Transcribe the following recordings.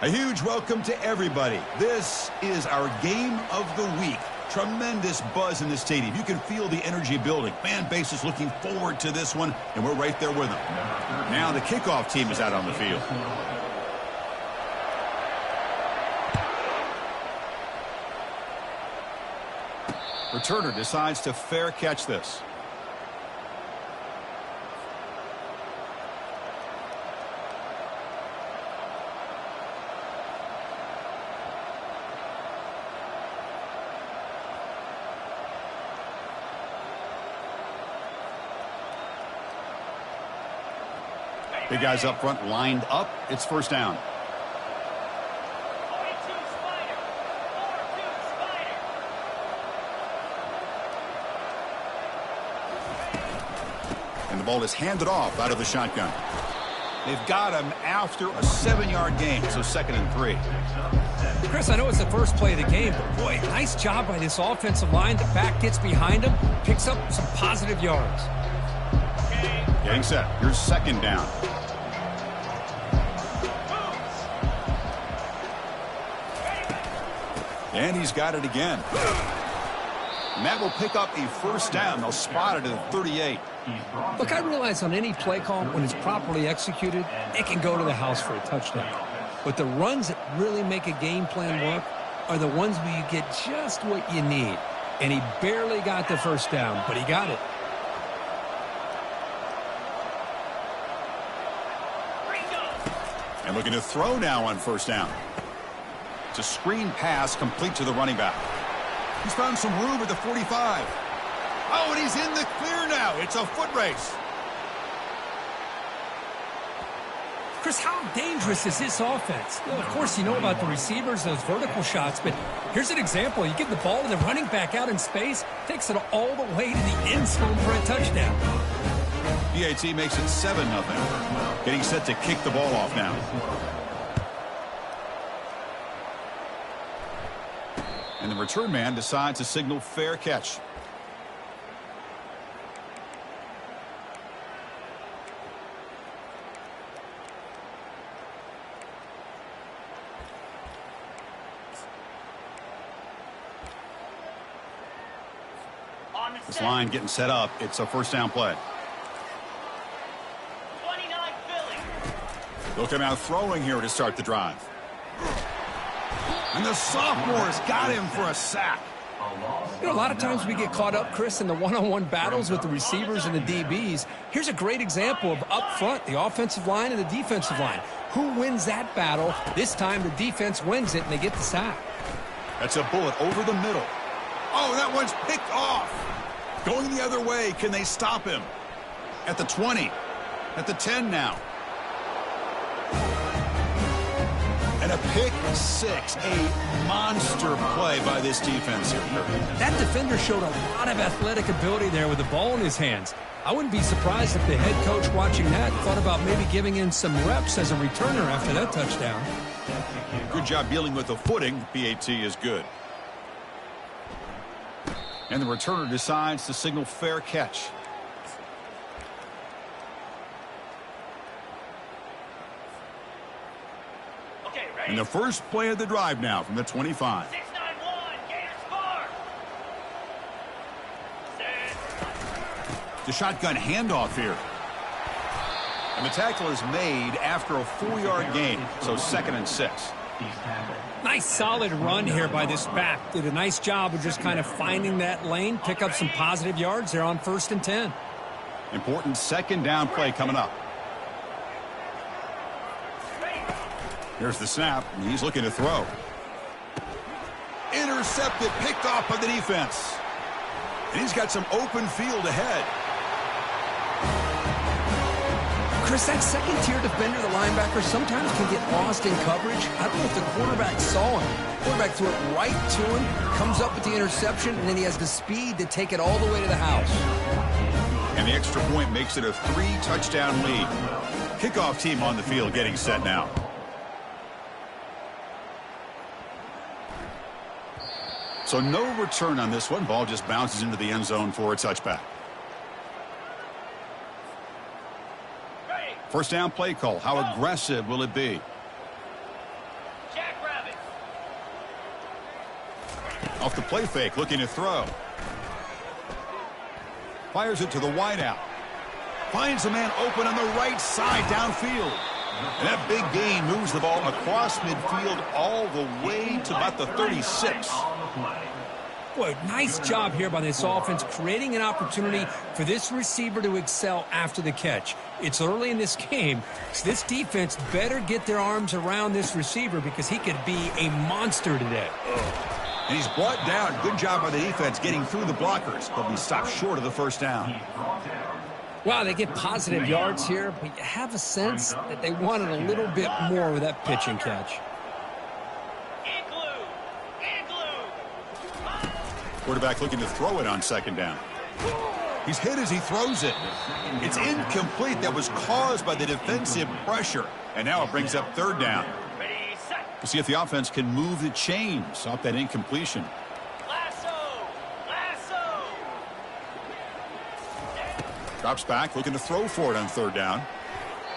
A huge welcome to everybody. This is our game of the week. Tremendous buzz in the stadium. You can feel the energy building. Fan base is looking forward to this one, and we're right there with them. Now the kickoff team is out on the field. Returner decides to fair catch this. Big guys up front lined up. It's first down. And the ball is handed off out of the shotgun. They've got him after a 7-yard gain, so 2nd and 3. Chris, I know it's the first play of the game, but boy, nice job by this offensive line. The back gets behind him, picks up some positive yards. Getting set. Here's 2nd down. And he's got it again. And that will pick up a first down. They'll spot it at the 38. Look, I realize on any play call, when it's properly executed, it can go to the house for a touchdown. But the runs that really make a game plan work are the ones where you get just what you need. And he barely got the first down, but he got it. And looking to throw now on first down. It's a screen pass complete to the running back. He's found some room at the 45. Oh, and he's in the clear now. It's a foot race. Chris, how dangerous is this offense? Well, of course, you know about the receivers, those vertical shots, but here's an example. You give the ball to the running back out in space, takes it all the way to the end zone for a touchdown. PAT makes it 7-0. Getting set to kick the ball off now. And the return man decides to signal fair catch. This line getting set up. It's a first down play. 29 Philly. They'll come out throwing here to start the drive. And the sophomore's got him for a sack. You know, a lot of times we get caught up, Chris, in the one-on-one battles with the receivers and the DBs. Here's a great example of up front, the offensive line and the defensive line. Who wins that battle? This time the defense wins it, and they get the sack. That's a bullet over the middle. Oh, that one's picked off. Going the other way. Can they stop him? At the 20. At the 10 now. And a pick six. A monster play by this defense here. That defender showed a lot of athletic ability there with the ball in his hands. I wouldn't be surprised if the head coach watching that thought about maybe giving in some reps as a returner after that touchdown. Good job dealing with the footing. PAT is good. And the returner decides to signal fair catch. Okay, ready? And the first play of the drive now from the 25. 6-9-1, Gators score. The shotgun handoff here. And the tackle is made after a 4-yard gain, so 2nd and 6. Nice solid run here by this back. Did a nice job of just kind of finding that lane, pick up some positive yards there on 1st and 10. Important 2nd down play coming up. Here's the snap, and he's looking to throw. Intercepted, picked off by the defense. And he's got some open field ahead. Chris, that second-tier defender, the linebacker, sometimes can get lost in coverage. I don't know if the quarterback saw him. Quarterback threw it right to him, comes up with the interception, and then he has the speed to take it all the way to the house. And the extra point makes it a 3-touchdown lead. Kickoff team on the field getting set now. So no return on this one. Ball just bounces into the end zone for a touchback. First down play call. How aggressive will it be? Off the play fake, looking to throw. Fires it to the wideout. Finds a man open on the right side downfield. And that big gain moves the ball across midfield all the way to about the 36. Boy, nice job here by this offense, creating an opportunity for this receiver to excel after the catch. It's early in this game, so this defense better get their arms around this receiver because he could be a monster today. And he's brought down. Good job by the defense getting through the blockers. But he stopped short of the first down. Wow, they get positive yards here, but you have a sense that they wanted a little bit more with that pitch and catch. Quarterback looking to throw it on second down. He's hit as he throws it. It's incomplete. That was caused by the defensive pressure. And now it brings up third down. We'll see if the offense can move the chains off that incompletion. Drops back, looking to throw for it on third down.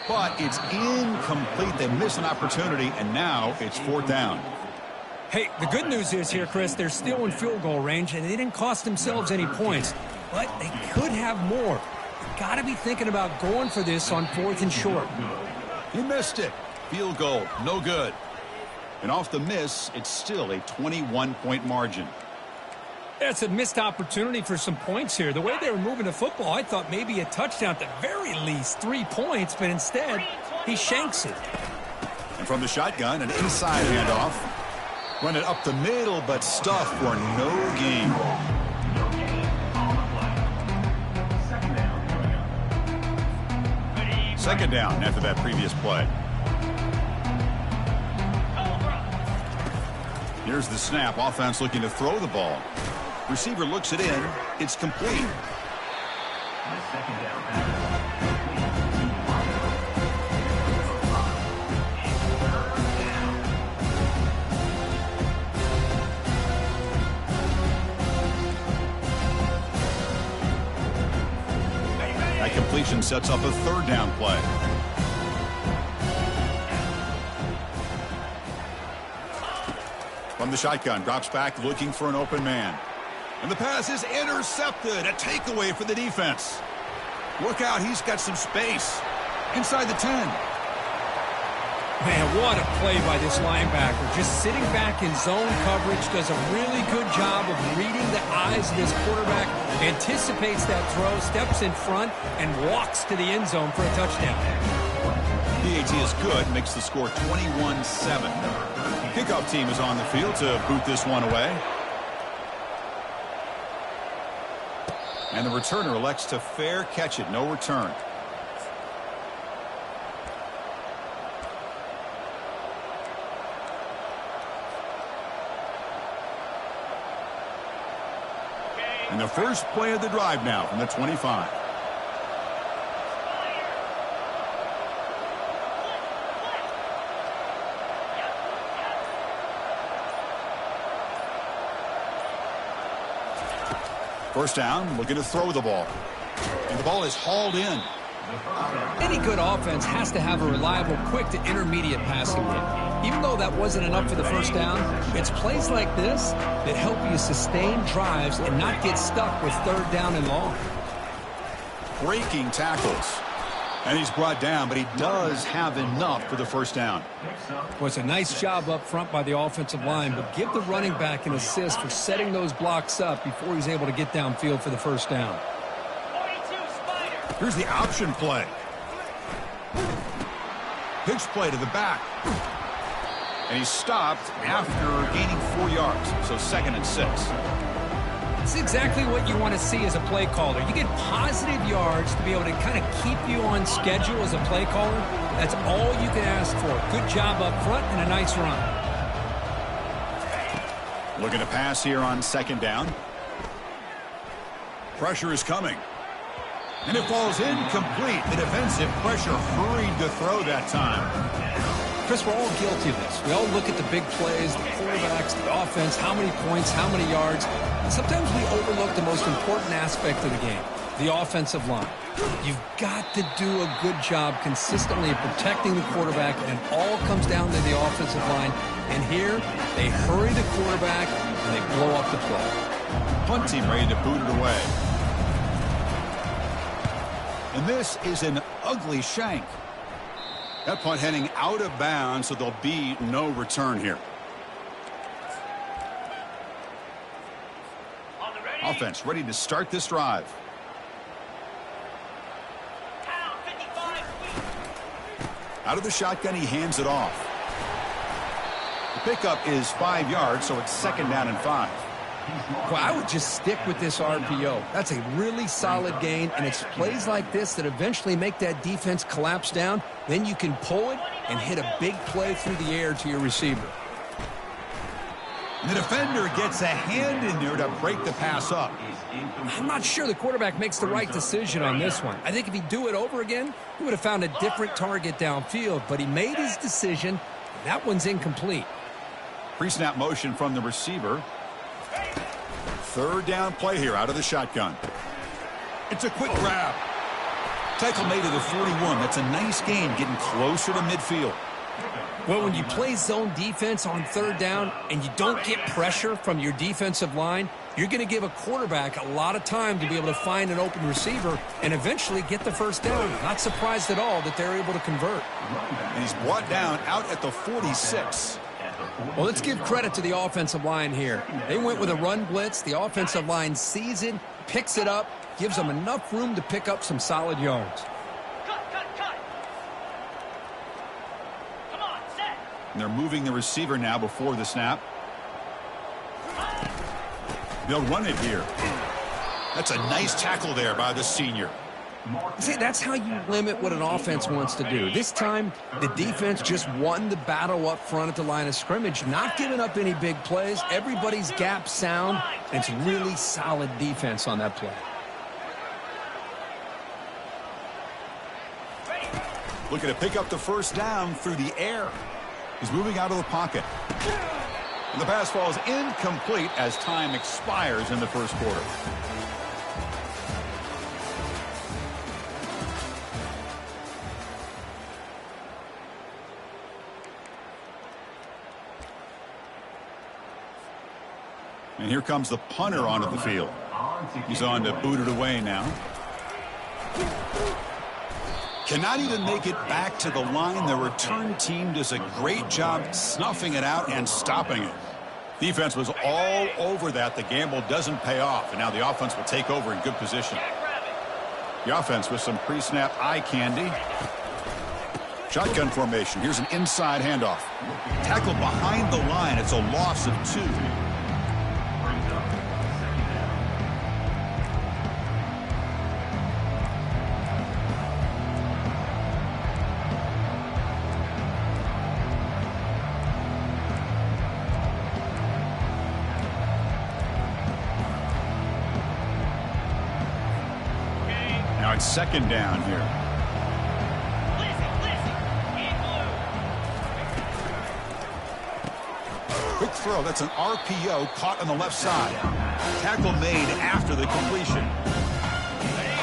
But it's incomplete. They miss an opportunity, and now it's fourth down. Hey, the good news is here, Chris, they're still in field goal range, and they didn't cost themselves any points. But they could have more. Got to be thinking about going for this on fourth and short. He missed it. Field goal, no good. And off the miss, it's still a 21-point margin. That's a missed opportunity for some points here. The way they were moving the football, I thought maybe a touchdown at the very least, 3 points, but instead, he shanks it. And from the shotgun, an inside handoff. Run it up the middle, but stuffed for no gain. Second down after that previous play. Here's the snap. Offense looking to throw the ball. Receiver looks it in. It's complete. That completion sets up a third down play. From the shotgun, drops back looking for an open man. And the pass is intercepted. A takeaway for the defense. Look out, he's got some space. Inside the 10. Man, what a play by this linebacker. Just sitting back in zone coverage, does a really good job of reading the eyes of his quarterback, anticipates that throw, steps in front, and walks to the end zone for a touchdown. PAT is good, makes the score 21-7. Kickoff team is on the field to boot this one away. And the returner elects to fair catch it, no return. And the first play of the drive now from the 25. First down, looking to throw the ball. And the ball is hauled in. Any good offense has to have a reliable, quick to intermediate passing game. Even though that wasn't enough for the first down, it's plays like this that help you sustain drives and not get stuck with third down and long. Breaking tackles. And he's brought down, but he does have enough for the first down. Well, it's a nice job up front by the offensive line, but give the running back an assist for setting those blocks up before he's able to get downfield for the first down. Here's the option play. Pitch play to the back. And he's stopped after gaining 4 yards, so 2nd and 6. It's exactly what you want to see as a play caller. You get positive yards to be able to kind of keep you on schedule as a play caller. That's all you can ask for. Good job up front and a nice run. Looking to pass here on 2nd down. Pressure is coming. And it falls incomplete. The defensive pressure hurried to throw that time. Chris, we're all guilty of this. We all look at the big plays, the quarterbacks, the offense, how many points, how many yards. And sometimes we overlook the most important aspect of the game, the offensive line. You've got to do a good job consistently of protecting the quarterback, and it all comes down to the offensive line. And here, they hurry the quarterback, and they blow up the play. Punt team ready to boot it away. And this is an ugly shank. That punt heading out of bounds, so there'll be no return here. On the ready. Offense ready to start this drive. Down 55 feet. Out of the shotgun, he hands it off. The pickup is 5 yards, so it's 2nd down and 5. Well, I would just stick with this RPO. That's a really solid gain, and it's plays like this that eventually make that defense collapse down. Then you can pull it and hit a big play through the air to your receiver. The defender gets a hand in there to break the pass up. I'm not sure the quarterback makes the right decision on this one. I think if he'd do it over again, he would have found a different target downfield, but he made his decision. That one's incomplete. Pre-snap motion from the receiver. 3rd down play here out of the shotgun. It's a quick grab. Tackle made at the 41. That's a nice gain, getting closer to midfield. Well, when you play zone defense on 3rd down and you don't get pressure from your defensive line, you're going to give a quarterback a lot of time to be able to find an open receiver and eventually get the 1st down. Not surprised at all that they're able to convert. And he's brought down out at the 46. Well, let's give credit to the offensive line here. They went with a run blitz. The offensive line sees it, picks it up, gives them enough room to pick up some solid yards. Cut. Come on, set. And they're moving the receiver now before the snap. They'll run it here. That's a nice tackle there by the senior. See, that's how you limit what an offense wants to do. This time, the defense just won the battle up front at the line of scrimmage, not giving up any big plays. Everybody's gap sound, and it's really solid defense on that play. Looking to pick up the 1st down through the air. He's moving out of the pocket. And the pass falls incomplete as time expires in the 1st quarter. And here comes the punter onto the field. He's on to boot it away now. Cannot even make it back to the line. The return team does a great job snuffing it out and stopping it. Defense was all over that. The gamble doesn't pay off, and now the offense will take over in good position. The offense with some pre-snap eye candy. Shotgun formation. Here's an inside handoff. Tackle behind the line. It's a loss of 2. Now it's 2nd down here. Quick throw. That's an RPO caught on the left side. Tackle made after the completion.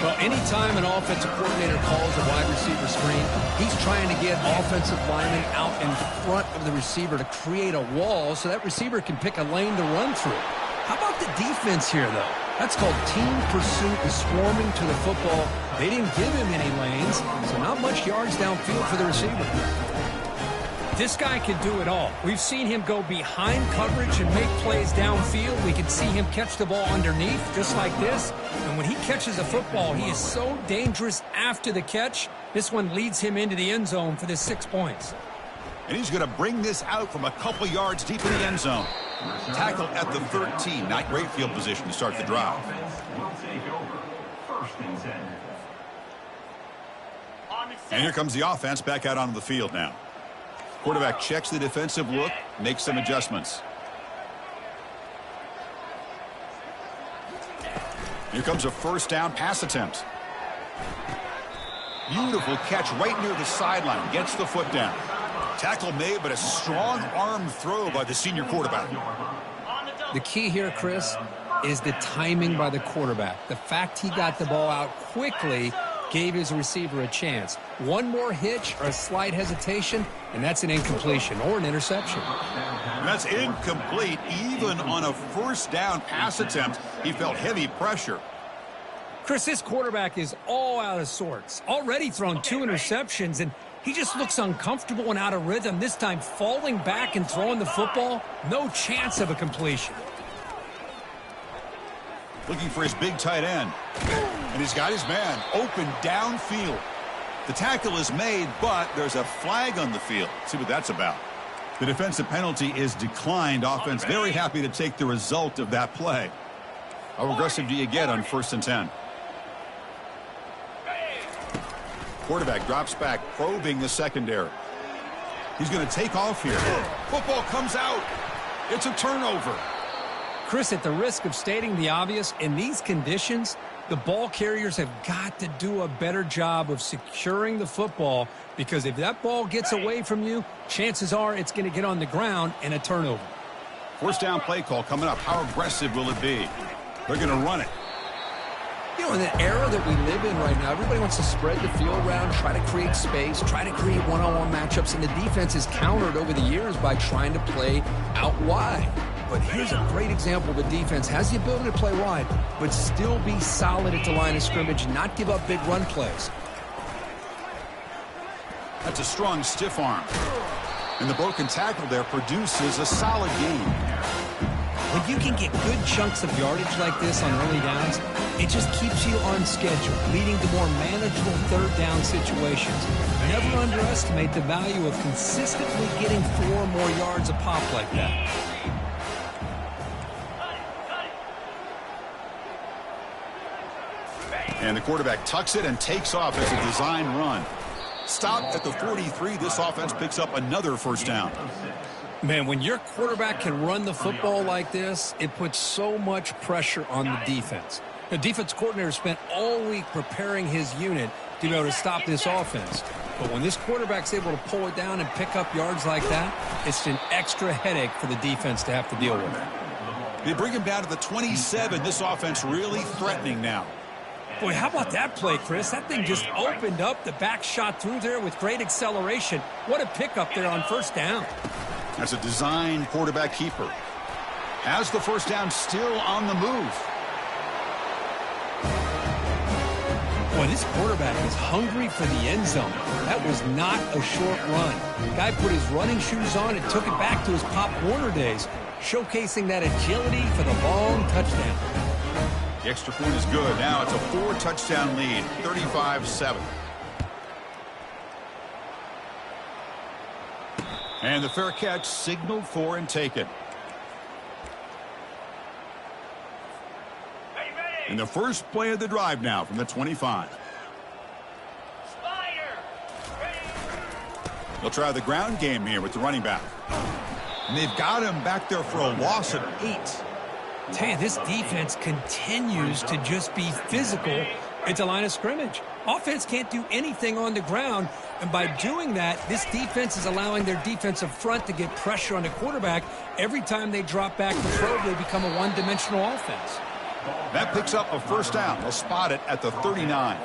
Well, anytime an offensive coordinator calls a wide receiver screen, he's trying to get offensive linemen out in front of the receiver to create a wall so that receiver can pick a lane to run through. How about the defense here, though? That's called team pursuit and swarming to the football. They didn't give him any lanes, so not much yards downfield for the receiver. This guy can do it all. We've seen him go behind coverage and make plays downfield. We can see him catch the ball underneath, just like this. And when he catches a football, he is so dangerous after the catch. This one leads him into the end zone for the 6 points. And he's going to bring this out from a couple yards deep in the end zone. Tackle at the 13. Not great field position to start the drive. And here comes the offense back out onto the field now. Quarterback checks the defensive look, makes some adjustments. Here comes a 1st down pass attempt. Beautiful catch right near the sideline. Gets the foot down. Tackle made, but a strong arm throw by the senior quarterback. The key here, Chris, is the timing by the quarterback. The fact he got the ball out quickly gave his receiver a chance. One more hitch or a slight hesitation, and that's an incompletion or an interception. That's incomplete. Even on a first down pass attempt, he felt heavy pressure. Chris, this quarterback is all out of sorts. Already thrown 2 interceptions, and he just looks uncomfortable and out of rhythm. This time falling back and throwing the football, no chance of a completion. Looking for his big tight end. And he's got his man open downfield. The tackle is made, but there's a flag on the field. See what that's about. The defensive penalty is declined. Offense very happy to take the result of that play. How aggressive do you get on 1st and 10? Quarterback drops back, probing the secondary. He's going to take off here. Football comes out. It's a turnover. Chris, at the risk of stating the obvious, in these conditions, the ball carriers have got to do a better job of securing the football, because if that ball gets away from you, chances are it's going to get on the ground and a turnover. 1st down play call coming up. How aggressive will it be? They're going to run it. You know, in the era that we live in right now, everybody wants to spread the field around, try to create space, try to create one-on-one matchups, and the defense is countered over the years by trying to play out wide. But here's a great example. The defense has the ability to play wide, but still be solid at the line of scrimmage and not give up big run plays. That's a strong stiff arm. And the broken tackle there produces a solid gain. When you can get good chunks of yardage like this on early downs, it just keeps you on schedule, leading to more manageable 3rd down situations. Never underestimate the value of consistently getting 4 or more yards a pop like that. And the quarterback tucks it and takes off as a design run. Stopped at the 43. This offense picks up another 1st down. Man, when your quarterback can run the football like this, it puts so much pressure on the defense. The defense coordinator spent all week preparing his unit to be able to stop this offense. But when this quarterback's able to pull it down and pick up yards like that, it's an extra headache for the defense to have to deal with. They bring him down to the 27. This offense really threatening now. Boy, how about that play, Chris? That thing just opened up. The back shot through there with great acceleration. What a pickup there on 1st down. That's a design quarterback keeper. Has the 1st down still on the move. Boy, this quarterback is hungry for the end zone. That was not a short run. The guy put his running shoes on and took it back to his Pop Warner days, showcasing that agility for the long touchdown. The extra point is good. Now it's a 4-touchdown lead, 35-7. And the fair catch signaled for and taken. And the first play of the drive now from the 25. They'll try the ground game here with the running back. And they've got him back there for a loss of 8. Tell you, this defense continues to just be physical at the line of scrimmage. Offense can't do anything on the ground, and by doing that, this defense is allowing their defensive front to get pressure on the quarterback. Every time they drop back to throw, they become a one-dimensional offense. That picks up a 1st down. They'll spot it at the 39.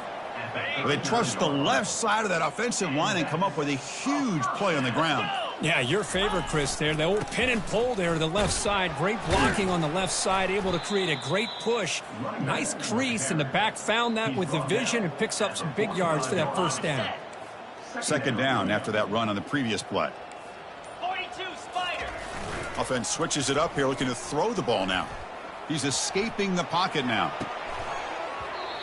They trust the left side of that offensive line and come up with a huge play on the ground. Yeah, your favorite, Chris, there. The old pin and pull there to the left side. Great blocking on the left side, able to create a great push. Nice crease, and the back found that with the vision and picks up some big yards for that 1st down. 2nd down after that run on the previous play. 42 Spider. Offense switches it up here, looking to throw the ball now. He's escaping the pocket now.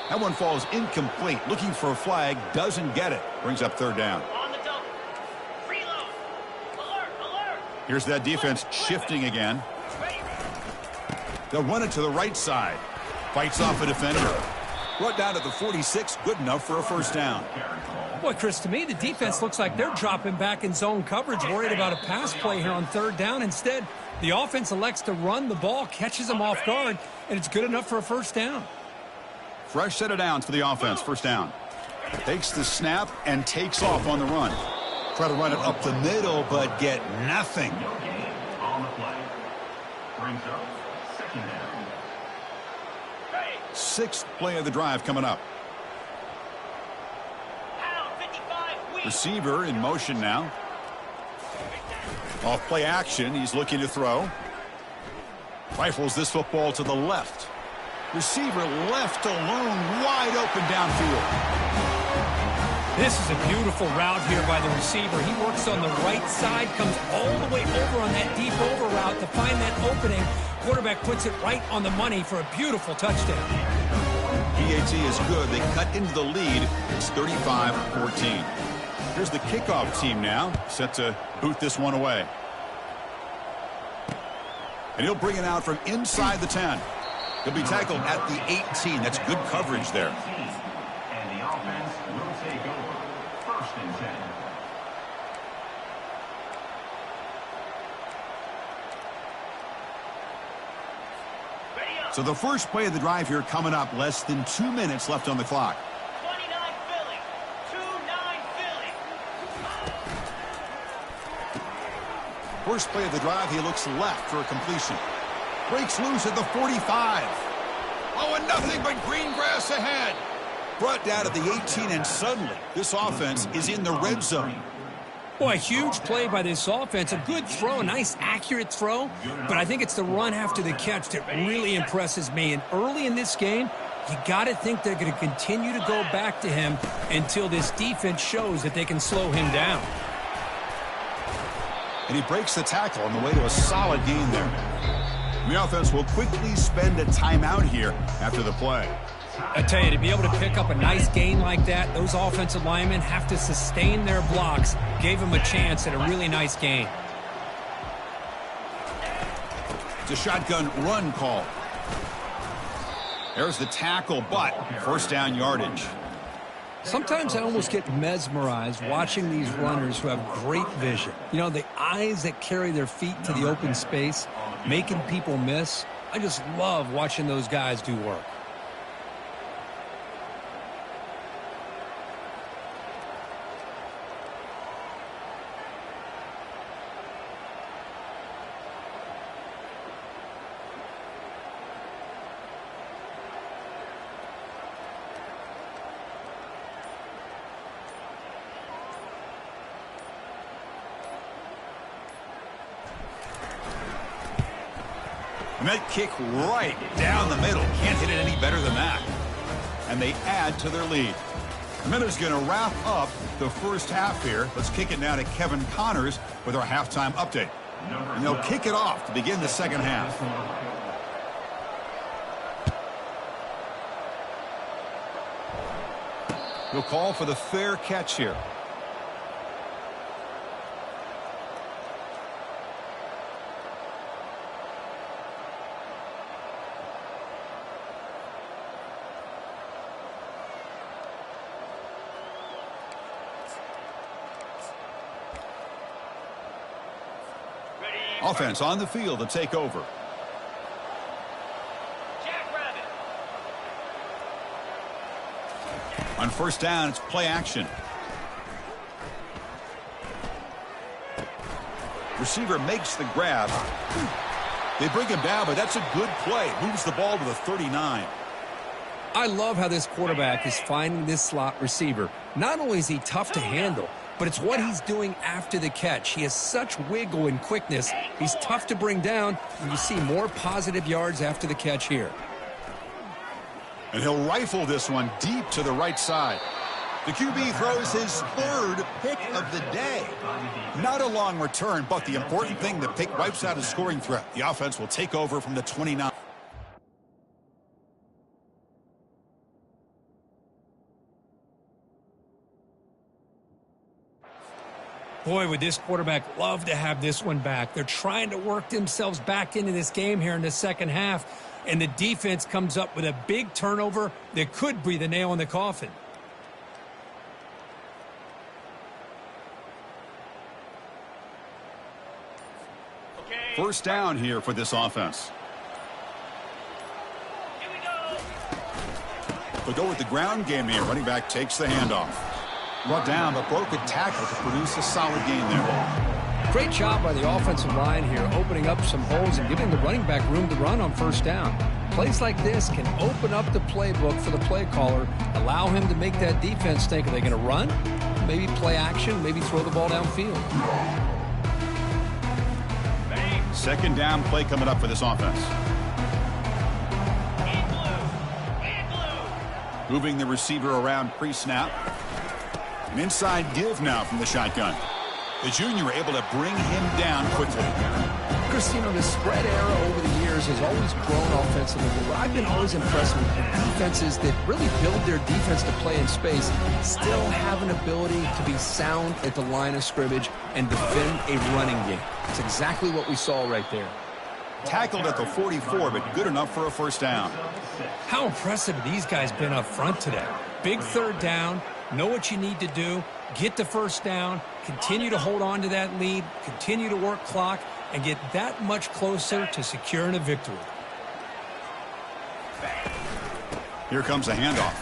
That one falls incomplete. Looking for a flag, doesn't get it. Brings up 3rd down. On the double. Reload. Alert, alert. Here's that defense shifting again. They'll run it to the right side. Fights off a defender. Brought down to the 46. Good enough for a 1st down. Boy, Chris, to me, the defense looks like they're dropping back in zone coverage, worried about a pass play here on 3rd down. Instead, the offense elects to run the ball, catches them off guard, and it's good enough for a 1st down. Fresh set of downs for the offense. 1st down. Takes the snap and takes off on the run. Try to run it up the middle, but get nothing. On the play. Brings up 2nd down. 6th play of the drive coming up. Pound 55 weak. Receiver in motion now. Off play action, he's looking to throw. Rifles this football to the left. Receiver left alone, wide open downfield. This is a beautiful route here by the receiver. He works on the right side, comes all the way over on that deep over route to find that opening. Quarterback puts it right on the money for a beautiful touchdown. PAT is good. They cut into the lead. It's 35-14. Here's the kickoff team now, set to boot this one away. And he'll bring it out from inside the 10. He'll be tackled at the 18. That's good coverage there. And the offense will take over. First and 10. So the first play of the drive here coming up, less than 2 minutes left on the clock. 29 Philly. 2-9 Philly. First play of the drive, he looks left for a completion. Breaks loose at the 45. Oh, and nothing but green grass ahead. Brought down at the 18, and suddenly this offense is in the red zone. Boy, a huge play by this offense. A good throw, a nice accurate throw. But I think it's the run after the catch that really impresses me. And early in this game, you got to think they're going to continue to go back to him until this defense shows that they can slow him down. And he breaks the tackle on the way to a solid gain there. The offense will quickly spend a timeout here after the play. I tell you, to be able to pick up a nice gain like that, those offensive linemen have to sustain their blocks. Gave them a chance at a really nice gain. It's a shotgun run call. There's the tackle, but first down yardage. Sometimes I almost get mesmerized watching these runners who have great vision. You know, the eyes that carry their feet to the open space, making people miss. I just love watching those guys do work. And that kick right down the middle. Can't hit it any better than that. And they add to their lead. The Miners going to wrap up the first half here. Let's kick it now to Kevin Connors with our halftime update. And they'll kick it off to begin the second half. He'll call for the fair catch here. Offense on the field to take over. Jackrabbit. On first down, it's play action. Receiver makes the grab. They bring him down, but that's a good play. Moves the ball to the 39. I love how this quarterback is finding this slot receiver. Not only is he tough to handle, but it's what he's doing after the catch. He has such wiggle and quickness. He's tough to bring down, and you see more positive yards after the catch here. And he'll rifle this one deep to the right side. The QB throws his third pick of the day. Not a long return, but the important thing, the pick wipes out a scoring threat. The offense will take over from the 29. Boy, would this quarterback love to have this one back. They're trying to work themselves back into this game here in the second half, and the defense comes up with a big turnover that could be the nail in the coffin. First down here for this offense. Here we go. They'll go with the ground game here. Running back takes the handoff. Brought down, but broke a tackle to produce a solid gain there. Great job by the offensive line here, opening up some holes and giving the running back room to run on first down. Plays like this can open up the playbook for the play caller, allow him to make that defense think, are they going to run? Maybe play action, maybe throw the ball downfield. Second down play coming up for this offense. In blue. In blue. Moving the receiver around pre-snap. An inside give now from the shotgun. The junior able to bring him down quickly. Chris, you know, the spread era over the years has always grown offensively. But I've been always impressed with defenses that really build their defense to play in space, still have an ability to be sound at the line of scrimmage and defend a running game. It's exactly what we saw right there. Tackled at the 44, but good enough for a first down. How impressive have these guys been up front today? Big third down, know what you need to do, get the first down, continue to hold on to that lead, continue to work clock, and get that much closer to securing a victory. Here comes a handoff.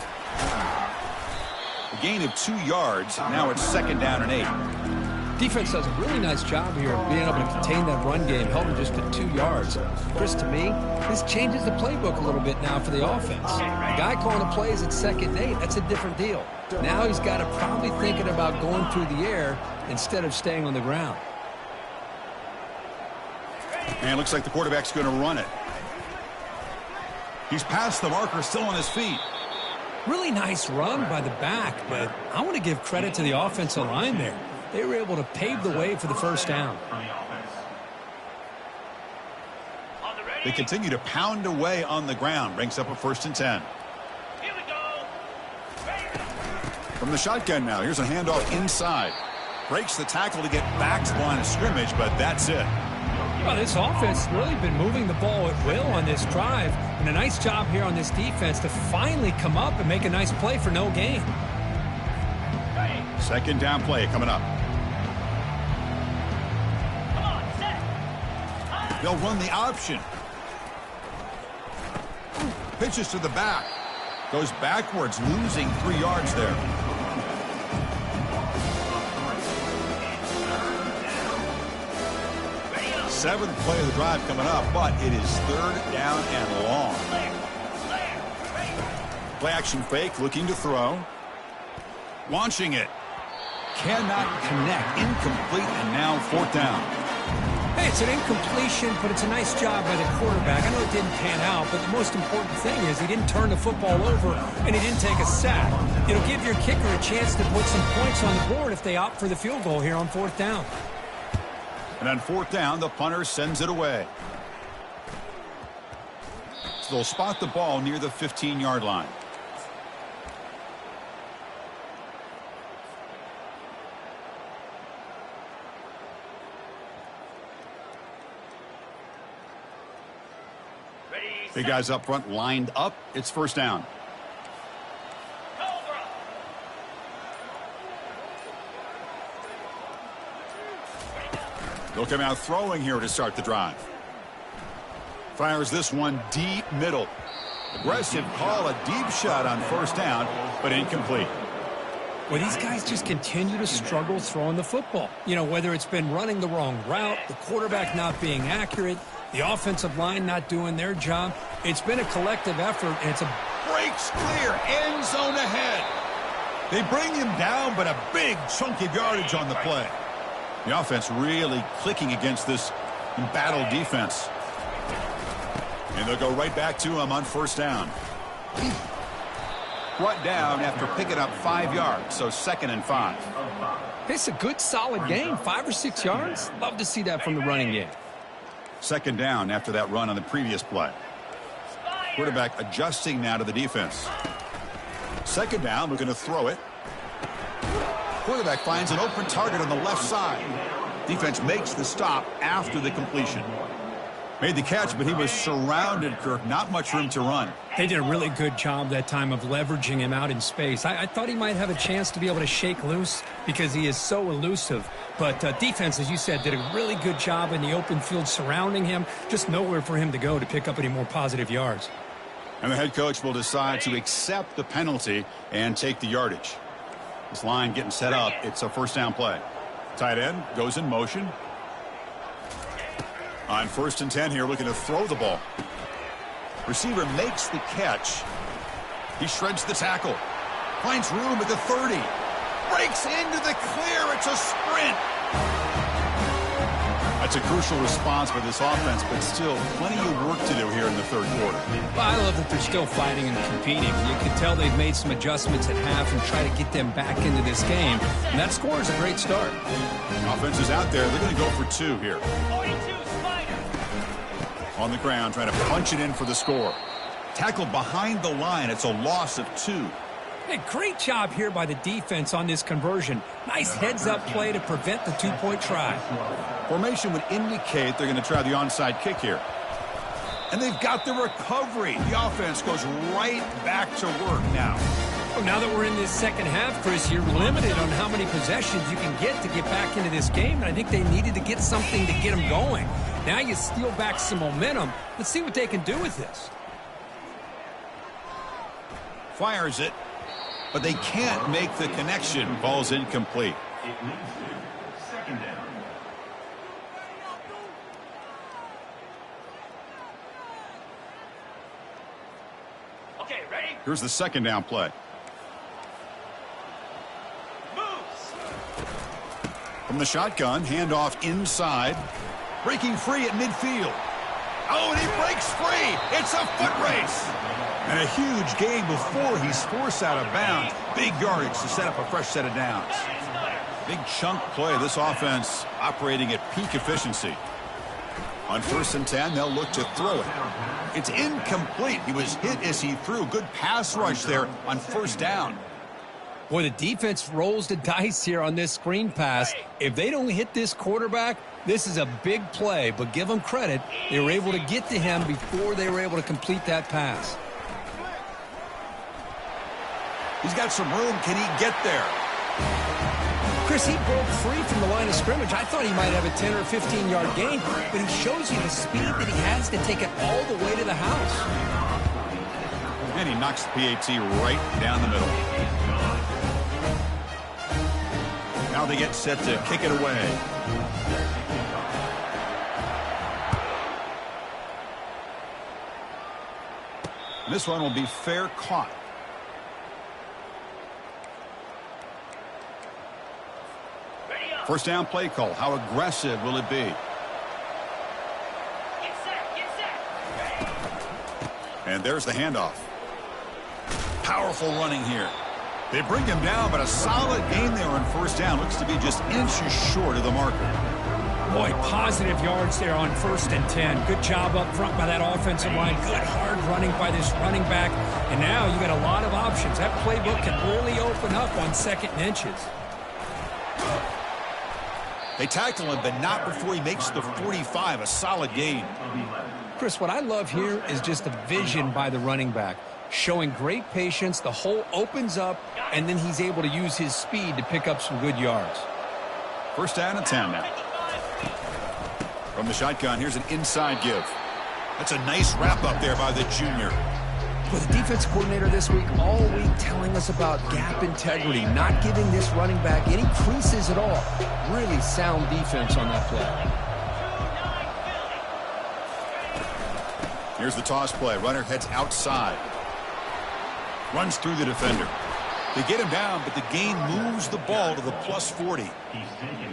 A gain of 2 yards. Now it's second down and 8. Defense does a really nice job here of being able to contain that run game, held him just to 2 yards. Chris, to me, this changes the playbook a little bit now for the offense. The guy calling the plays at second and 8, that's a different deal. Now he's got to probably thinking about going through the air instead of staying on the ground. And it looks like the quarterback's going to run it. He's past the marker, still on his feet. Really nice run by the back, but I want to give credit to the offensive line there. They were able to pave the way for the first down. They continue to pound away on the ground. Brings up a 1st and 10. Here we go. From the shotgun now, here's a handoff inside. Breaks the tackle to get back to the line of scrimmage, but that's it. Well, this offense has really been moving the ball at will on this drive, and a nice job here on this defense to finally come up and make a nice play for no gain. Second down play coming up. Come on, set. They'll run the option. Pitches to the back. Goes backwards, losing 3 yards there. Seventh play of the drive coming up, but it is third down and long. Play action fake, looking to throw. Launching it. Cannot connect. Incomplete, and now 4th down. Hey, it's an incompletion, but it's a nice job by the quarterback. I know it didn't pan out, but the most important thing is he didn't turn the football over and he didn't take a sack. It'll give your kicker a chance to put some points on the board if they opt for the field goal here on 4th down. And on 4th down, the punter sends it away. So they'll spot the ball near the 15-yard line. Big guys up front lined up. It's first down. They'll come out throwing here to start the drive. Fires this one deep middle. Aggressive call, a deep shot on first down, but incomplete. Well, these guys just continue to struggle throwing the football. You know, whether it's been running the wrong route, the quarterback not being accurate, the offensive line not doing their job. It's been a collective effort, and it's a... Breaks clear, end zone ahead. They bring him down, but a big chunk of yardage on the play. The offense really clicking against this embattled defense. And they'll go right back to him on first down. Brought down after picking up 5 yards, so 2nd and 5. It's a good, solid game, 5 or 6 yards. Love to see that from the running game. Second down after that run on the previous play. Quarterback adjusting now to the defense. Second down, looking to throw it. Quarterback finds an open target on the left side. Defense makes the stop after the completion. Made the catch, but he was surrounded, Kirk. Not much room to run. They did a really good job that time of leveraging him out in space. I thought he might have a chance to be able to shake loose because he is so elusive. But defense, as you said, did a really good job in the open field surrounding him. Just nowhere for him to go to pick up any more positive yards. And the head coach will decide to accept the penalty and take the yardage. This line getting set up. It's a first down play. Tight end goes in motion. On 1st and 10 here, looking to throw the ball. Receiver makes the catch. He shreds the tackle. Finds room at the 30. Breaks into the clear. It's a sprint. A That's a crucial response for this offense, but still plenty of work to do here in the third quarter. Well, I love that they're still fighting and competing. You can tell they've made some adjustments at half and try to get them back into this game. And that score is a great start. Offense is out there. They're going to go for 2 here. 42 Spider. On the ground, trying to punch it in for the score. Tackled behind the line. It's a loss of 2. Hey, great job here by the defense on this conversion. Nice heads-up play to prevent the 2-point try. Formation would indicate they're going to try the onside kick here. And they've got the recovery. The offense goes right back to work now. Well, now that we're in this second half, Chris, you're limited on how many possessions you can get to get back into this game. And I think they needed to get something to get them going. Now you steal back some momentum. Let's see what they can do with this. Fires it. But they can't make the connection. Ball's incomplete. It leads to second down. Okay, ready? Here's the second down play. Moves. From the shotgun, handoff inside. Breaking free at midfield. Oh, and he breaks free. It's a foot race. And a huge gain before he's forced out of bounds. Big yardage to set up a fresh set of downs. Big chunk play. This offense operating at peak efficiency. On 1st and 10, they'll look to throw it. It's incomplete. He was hit as he threw. Good pass rush there on 1st down. Boy, the defense rolls the dice here on this screen pass. If they don't hit this quarterback, this is a big play. But give them credit. They were able to get to him before they were able to complete that pass. He's got some room. Can he get there? Chris, he broke free from the line of scrimmage. I thought he might have a 10 or 15-yard gain, but he shows you the speed that he has to take it all the way to the house. And he knocks the PAT right down the middle. Now they get set to kick it away. This one will be fair caught. First down play call. How aggressive will it be? Get set, get set. And there's the handoff. Powerful running here. They bring him down, but a solid gain there on 1st down. Looks to be just inches short of the marker. Boy, positive yards there on 1st and 10. Good job up front by that offensive line. Good hard running by this running back. And now you got a lot of options. That playbook can really open up on 2nd and inches. They tackle him, but not before he makes the 45. A solid gain. Chris, what I love here is just the vision by the running back. Showing great patience. The hole opens up, and then he's able to use his speed to pick up some good yards. 1st down and 10 now. From the shotgun, here's an inside give. That's a nice wrap up there by the junior. Well, the defense coordinator this week, all week telling us about gap integrity, not giving this running back any creases at all. Really sound defense on that play. Here's the toss play. Runner heads outside. Runs through the defender. They get him down, but the gain moves the ball to the plus 40.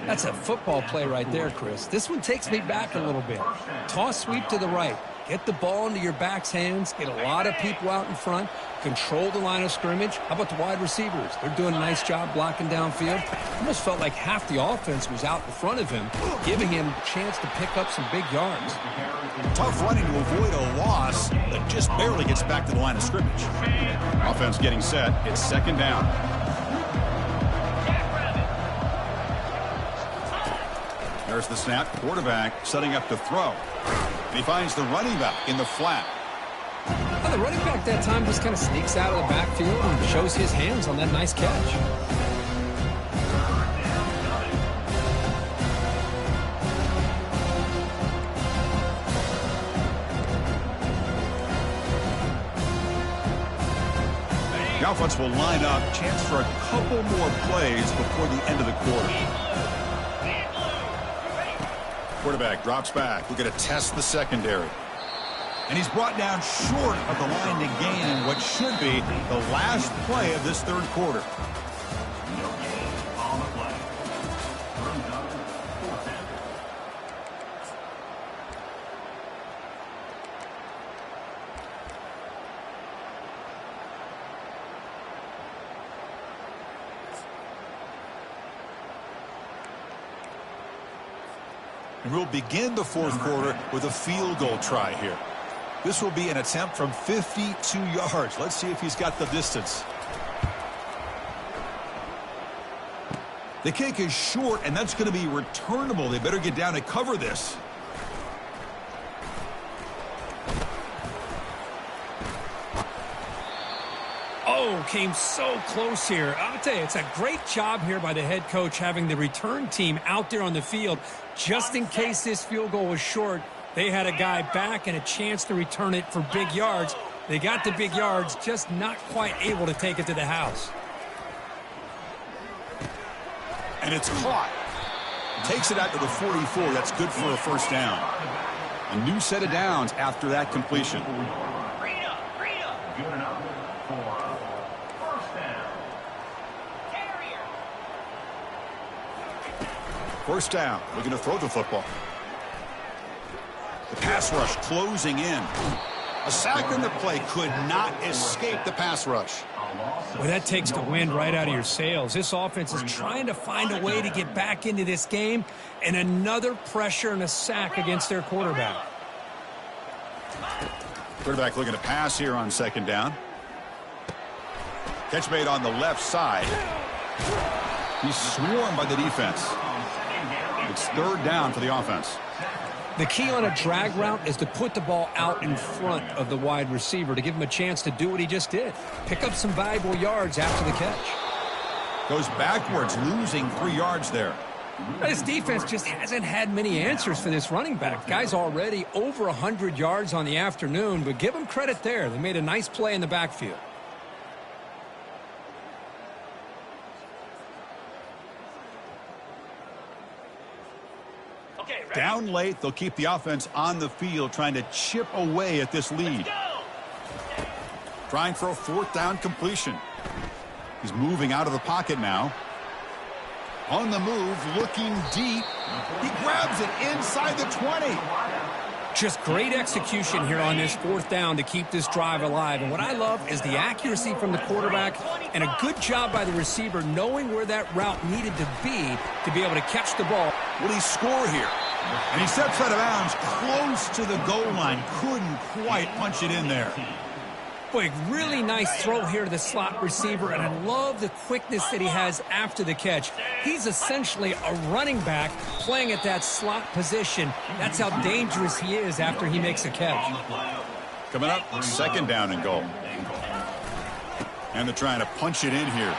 That's a football play right there, Chris. This one takes me back a little bit. Toss sweep to the right. Get the ball into your back's hands. Get a lot of people out in front. Control the line of scrimmage. How about the wide receivers? They're doing a nice job blocking downfield. Almost felt like half the offense was out in front of him, giving him a chance to pick up some big yards. Tough running to avoid a loss that just barely gets back to the line of scrimmage. Offense getting set. It's 2nd down. There's the snap. Quarterback setting up to throw. And he finds the running back in the flat. Well, the running back that time just kind of sneaks out of the backfield and shows his hands on that nice catch. The offense will line up. Chance for a couple more plays before the end of the quarter. Quarterback drops back. We're going to test the secondary. And he's brought down short of the line to gain in what should be the last play of this 3rd quarter. And we'll begin the fourth quarter with a field goal try here. This will be an attempt from 52 yards. Let's see if he's got the distance. The kick is short, and that's going to be returnable. They better get down and cover this. Oh, came so close here. I'll tell you, it's a great job here by the head coach having the return team out there on the field. Just in case this field goal was short, they had a guy back and a chance to return it for big yards. They got the big yards, just not quite able to take it to the house. And it's caught. Takes it out to the 44. That's good for a first down. A new set of downs after that completion. Good enough for first down. First down. Looking to throw the football. The pass rush closing in. A sack in the play could not escape the pass rush. Well, that takes the wind right out of your sails. This offense is trying to find a way to get back into this game, and another pressure and a sack against their quarterback. Quarterback looking to pass here on second down. Catch made on the left side. He's swarmed by the defense. It's third down for the offense. The key on a drag route is to put the ball out in front of the wide receiver to give him a chance to do what he just did. Pick up some valuable yards after the catch. Goes backwards, losing 3 yards there. This defense just hasn't had many answers for this running back. Guy's already over 100 yards on the afternoon, but give him credit there. They made a nice play in the backfield. Down late, they'll keep the offense on the field, trying to chip away at this lead. Trying for a fourth down completion. He's moving out of the pocket now. On the move, looking deep. He grabs it inside the 20. Just great execution here on this fourth down to keep this drive alive. And what I love is the accuracy from the quarterback and a good job by the receiver knowing where that route needed to be able to catch the ball. Will he score here? And he steps out of bounds close to the goal line. Couldn't quite punch it in there. Boy, really nice throw here to the slot receiver, and I love the quickness that he has after the catch. He's essentially a running back playing at that slot position. That's how dangerous he is after he makes a catch. Coming up, second down and goal. And they're trying to punch it in here.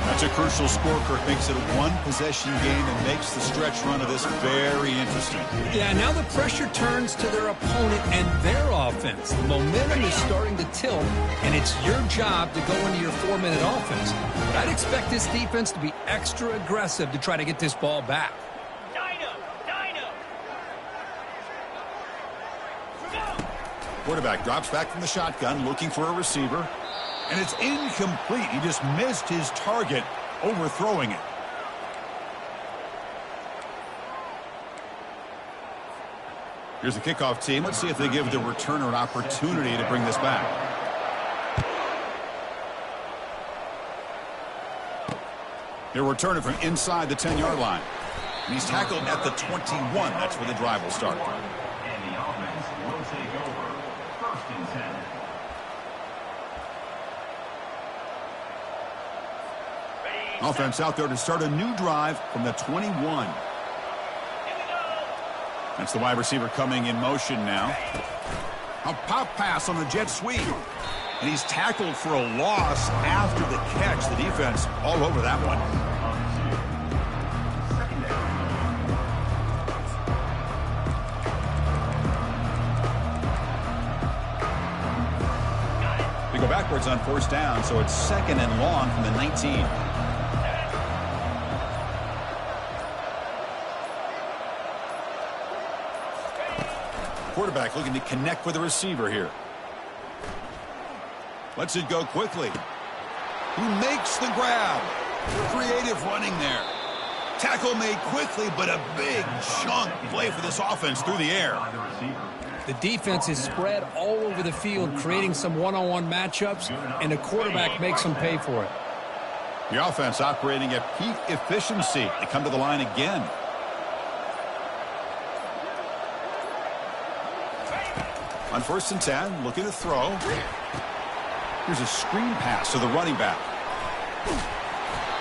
That's a crucial score. Kirk makes it a one-possession game and makes the stretch run of this very interesting. Yeah, now the pressure turns to their opponent and their offense. The momentum is starting to tilt, and it's your job to go into your 4-minute offense. But I'd expect this defense to be extra aggressive to try to get this ball back. Quarterback drops back from the shotgun, looking for a receiver. And it's incomplete. He just missed his target, overthrowing it. Here's the kickoff team. Let's see if they give the returner an opportunity to bring this back. They're returning from inside the 10-yard line. And he's tackled at the 21. That's where the drive will start. And the offense will take over. First and 10. Offense out there to start a new drive from the 21. That's the wide receiver coming in motion now. A pop pass on the jet sweep. And he's tackled for a loss after the catch. The defense all over that one. They go backwards on first down, so it's second and long from the 19. Quarterback looking to connect with the receiver here. Lets it go quickly. He makes the grab. Creative running there. Tackle made quickly, but a big chunk play for this offense through the air. The defense is spread all over the field, creating some one-on-one matchups, and the quarterback makes them pay for it. The offense operating at peak efficiency. They come to the line again. On 1st and 10, looking to throw. Here's a screen pass to the running back.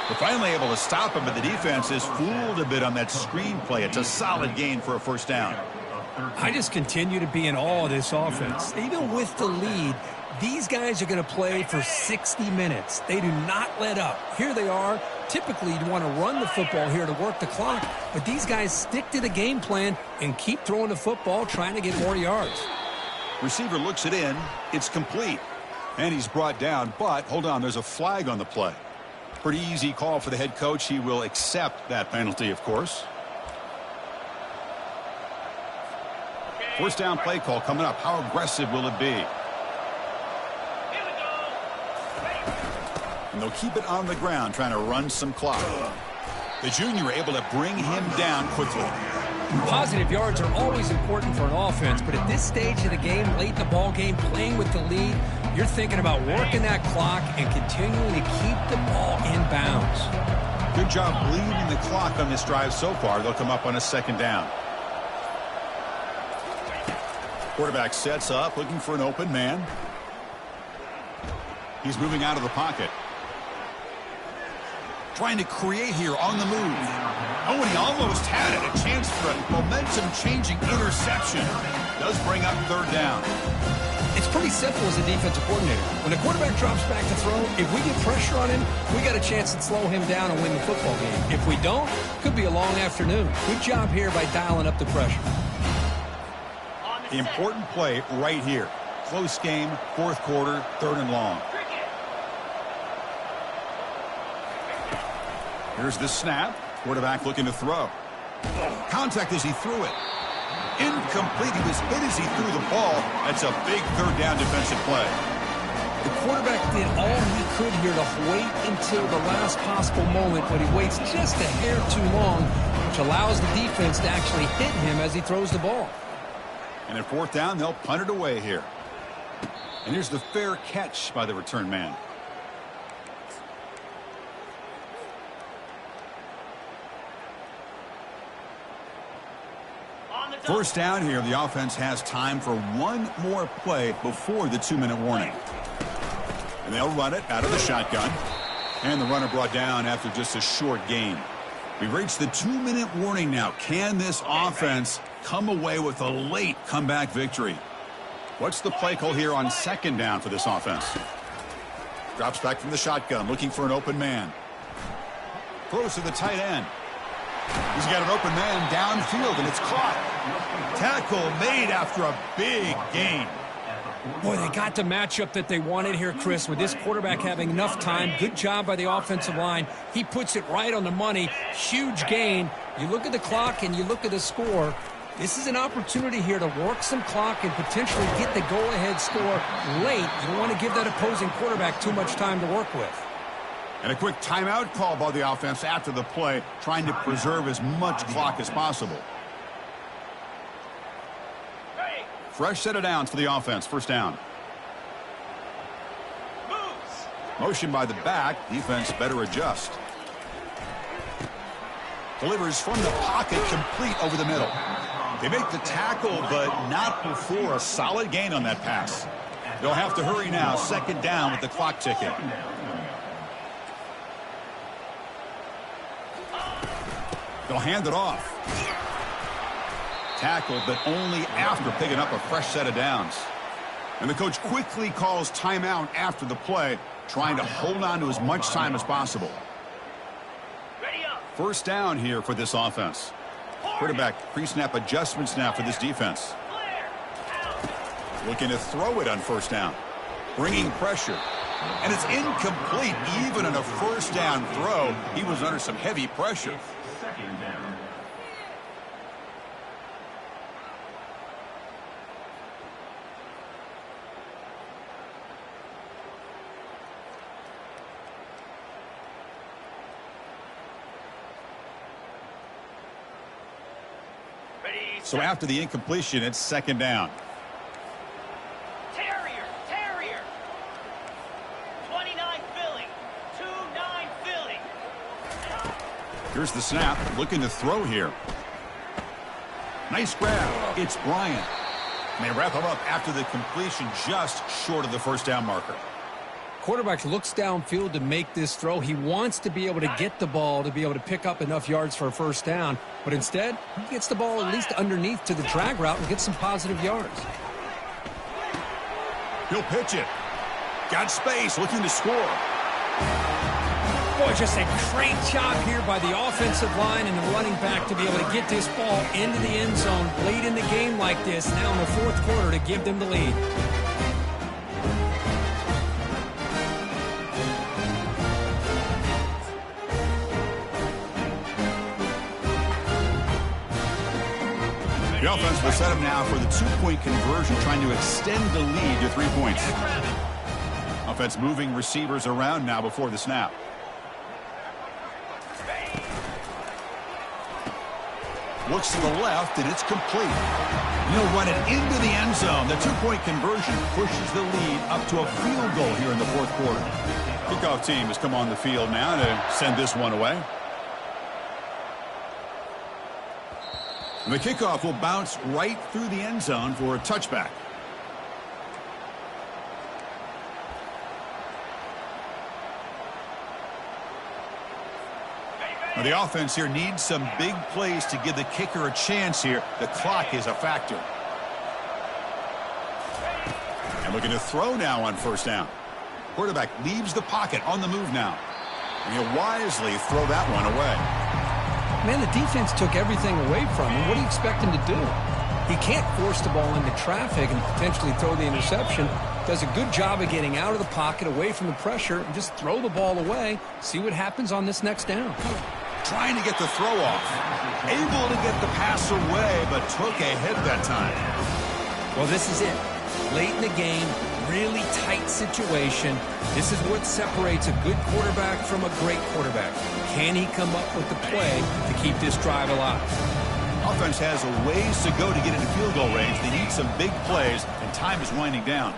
They're finally able to stop him, but the defense is fooled a bit on that screen play. It's a solid gain for a 1st down. I just continue to be in awe of this offense. Even with the lead, these guys are going to play for 60 minutes. They do not let up. Here they are. Typically, you'd want to run the football here to work the clock, but these guys stick to the game plan and keep throwing the football, trying to get more yards. Receiver looks it in. It's complete. And he's brought down, but hold on, there's a flag on the play. Pretty easy call for the head coach. He will accept that penalty, of course. 1st down play call coming up. How aggressive will it be? Here we go. And they'll keep it on the ground, trying to run some clock. The junior able to bring him down quickly. Positive yards are always important for an offense, but at this stage of the game, late in the ball game, playing with the lead, you're thinking about working that clock and continuing to keep the ball in bounds. Good job bleeding the clock on this drive so far. They'll come up on a 2nd down. Quarterback sets up, looking for an open man. He's moving out of the pocket. Trying to create here on the move. Oh, and he almost had it. A chance for a momentum-changing interception. Does bring up 3rd down. It's pretty simple as a defensive coordinator. When the quarterback drops back to throw, if we get pressure on him, we got a chance to slow him down and win the football game. If we don't, could be a long afternoon. Good job here by dialing up the pressure. The important play right here. Close game, 4th quarter, 3rd and long. Here's the snap. Quarterback looking to throw. Contact as he threw it. Incomplete. He was hit as he threw the ball. That's a big 3rd down defensive play. The quarterback did all he could here to wait until the last possible moment, but he waits just a hair too long, which allows the defense to actually hit him as he throws the ball. And at 4th down, they'll punt it away here. And here's the fair catch by the return man. First down here, the offense has time for one more play before the 2-minute warning. And they'll run it out of the shotgun. And the runner brought down after just a short gain. We've reached the 2-minute warning now. Can this offense come away with a late comeback victory? What's the play call here on 2nd down for this offense? Drops back from the shotgun, looking for an open man. Throws to the tight end. He's got an open man downfield, and it's caught. Tackle made after a big gain. Boy, they got the matchup that they wanted here, Chris, with this quarterback having enough time. Good job by the offensive line. He puts it right on the money. Huge gain. You look at the clock and you look at the score. This is an opportunity here to work some clock and potentially get the go-ahead score late. You don't want to give that opposing quarterback too much time to work with. And a quick timeout call by the offense after the play, trying to preserve as much clock as possible. Fresh set of downs for the offense. First down. Motion by the back. Defense better adjust. Delivers from the pocket, complete over the middle. They make the tackle, but not before a solid gain on that pass. They'll have to hurry now. 2nd down with the clock ticking. They'll hand it off. Tackled, but only after picking up a fresh set of downs. And the coach quickly calls timeout after the play, trying to hold on to as much time as possible. First down here for this offense. Quarterback pre-snap adjustments now for this defense. Looking to throw it on first down. Bringing pressure. And it's incomplete. Even on a first down throw, he was under some heavy pressure. So after the incompletion, it's 2nd down. Terrier. 29 Philly. 2-9 Philly. Here's the snap. Looking to throw here. Nice grab. It's Bryant. And they wrap him up after the completion just short of the first down marker. Quarterback looks downfield to make this throw. He wants to be able to get the ball to be able to pick up enough yards for a first down. But instead, he gets the ball at least underneath to the drag route and gets some positive yards. He'll pitch it. Got space, looking to score. Boy, just a great job here by the offensive line and the running back to be able to get this ball into the end zone late in the game like this, now in the fourth quarter, to give them the lead. The offense will set him now for the 2-point conversion, trying to extend the lead to 3 points. Offense moving receivers around now before the snap. Looks to the left, and it's complete. He'll run it into the end zone. The 2-point conversion pushes the lead up to a field goal here in the fourth quarter. Kickoff team has come on the field now to send this one away. And the kickoff will bounce right through the end zone for a touchback. Now the offense here needs some big plays to give the kicker a chance here. The clock is a factor. And looking to throw now on first down. Quarterback leaves the pocket on the move now. And he'll wisely throw that one away. Man, the defense took everything away from him. What do you expect him to do? He can't force the ball into traffic and potentially throw the interception. Does a good job of getting out of the pocket, away from the pressure, and just throw the ball away. See what happens on this next down. Trying to get the throw off. Able to get the pass away, but took a hit that time. Well, this is it. Late in the game, really tight situation. This is what separates a good quarterback from a great quarterback. Can he come up with the play to keep this drive alive? Offense has a ways to go to get into field goal range. They need some big plays, and time is winding down.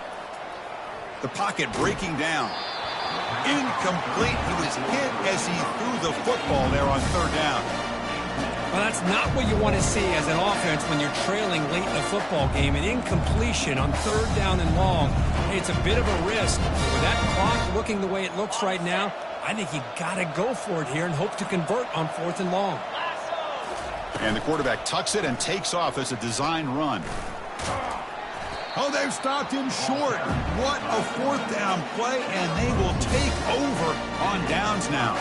The pocket breaking down. Incomplete. He was hit as he threw the football there on third down. Well, that's not what you want to see as an offense when you're trailing late in the football game. An incompletion on third down and long. Hey, it's a bit of a risk. With that clock looking the way it looks right now, I think you got to go for it here and hope to convert on fourth and long. And the quarterback tucks it and takes off as a design run. Oh, they've stopped him short. What a fourth down play, and they will take over on downs now.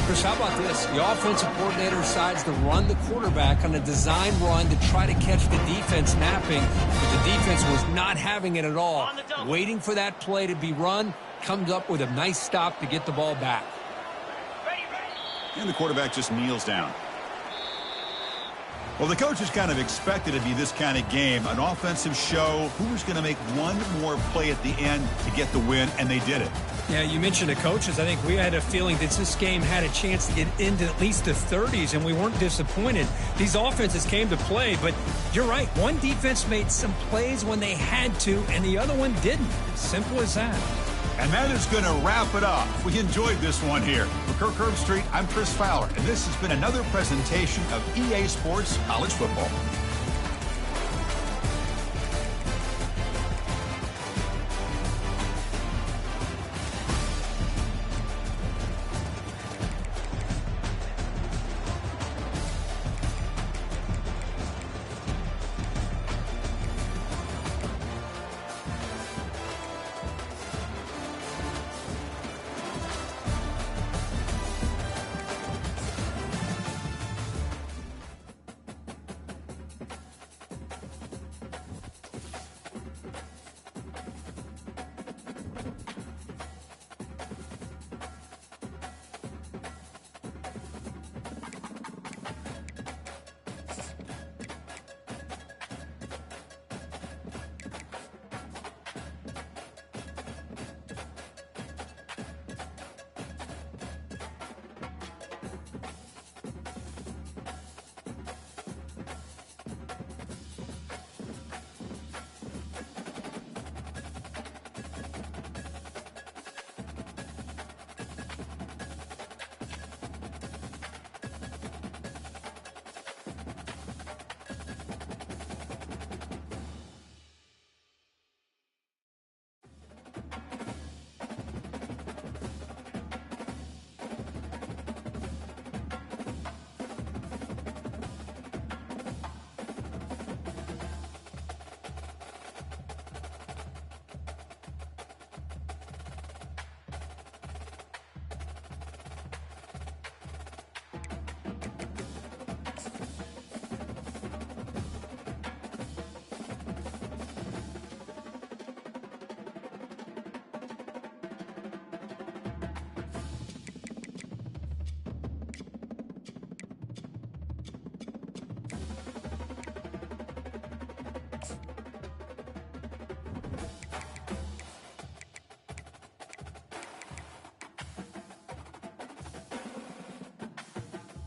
Chris, how about this? The offensive coordinator decides to run the quarterback on a design run to try to catch the defense napping, but the defense was not having it at all. Waiting for that play to be run, comes up with a nice stop to get the ball back. And the quarterback just kneels down. Well, the coaches kind of expected it to be this kind of game, an offensive show. Who was going to make one more play at the end to get the win, and they did it. Yeah, you mentioned the coaches. I think we had a feeling that this game had a chance to get into at least the 30s, and we weren't disappointed. These offenses came to play, but you're right. One defense made some plays when they had to, and the other one didn't. Simple as that. And that is going to wrap it up. We enjoyed this one here. For Kirk Herbstreit, I'm Chris Fowler, and this has been another presentation of EA Sports College Football.